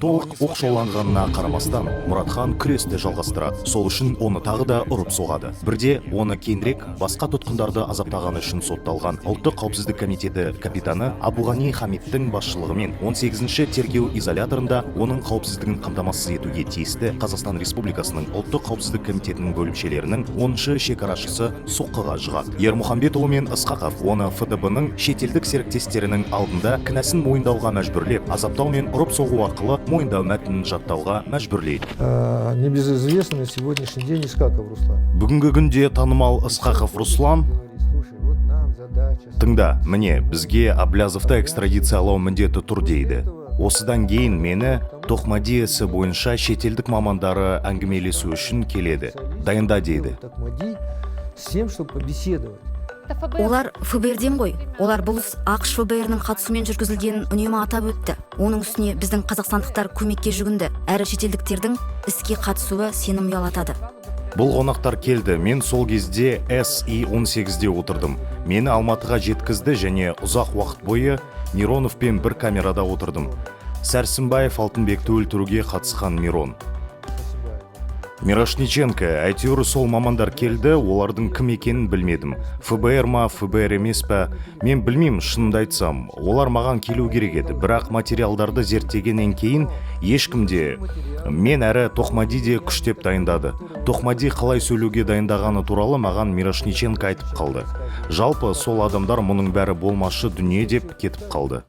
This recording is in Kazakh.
толық оқшауланғанына қарамастан Мұратхан күресті жалғастырады. Сол үшін оны тағы да ұрып соғады. Бірде оны кейінірек басқа тұтқындарды азаптағаны үшін сотталған ұлттық қауіпсіздік комитеті капитаны Абуғани Хамидтің басшылығымен 18-ші тергеу изоляторында оның қауіпсіздігін қамтамасыз етуге тиісті Қазақстан Республикасының ұлттық қауіпсіздік комитетінің бөлімшелерінің 10-шы шекарашысы соққыға жығады. Ермұхамбетұлы мен Ысқақов оны ФТБ-ның шетелдік серіктестерінің алдында кінәсін мойындауға мәжбүрлеп, азаптау мен ұрып соғу арқылы мойындау мәтінін жаттауға мәжбүрлейді. Небезызвестный на сегодняшний день Исқақов Руслан. Бүгінгі күнде танымал Ысқақов Руслан: тыңда, міне, бізге Аблязовты экстрадициялау міндеті тұр дейді. Осыдан кейін мені Тоқмади ісі бойынша шетелдік мамандары әңгімелесу үшін келеді. Дайында дейді. С тем, чтобы побеседовать. Олар ФБР-ден ғой. Олар бұл іс ақш ФБР-ның қатысуымен жүргізілгенін үнемі атап өтті. Оның үстіне біздің қазақстандықтар көмекке жүгінді. Әрі шетелдіктердің іске қатысуы сенім ұялатады. Бұл қонақтар келді. Мен сол кезде SI-18-де отырдым. Мені Алматыға жеткізді және ұзақ уақыт бойы Мироновпен бір камерада отырдым. Сәрсенбаев Алтынбекті өлтіруге қатысқан Мирон. Мирошниченко, әйтеуір сол мамандар келді, олардың кім екенін білмедім. ФБР ма, ФБР емес пе, мен білмеймін, шынымды айтсам. Олар маған келу керек еді, бірақ материалдарды зерттегеннен кейін ешкімде, мен әрі Тоқмади де күштеп дайындады. Тоқмади қалай сөйлеуге дайындағаны туралы маған Мирошниченко айтып қалды. Жалпы сол адамдар мұның бәрі болмашы дүние деп кетіп қалды.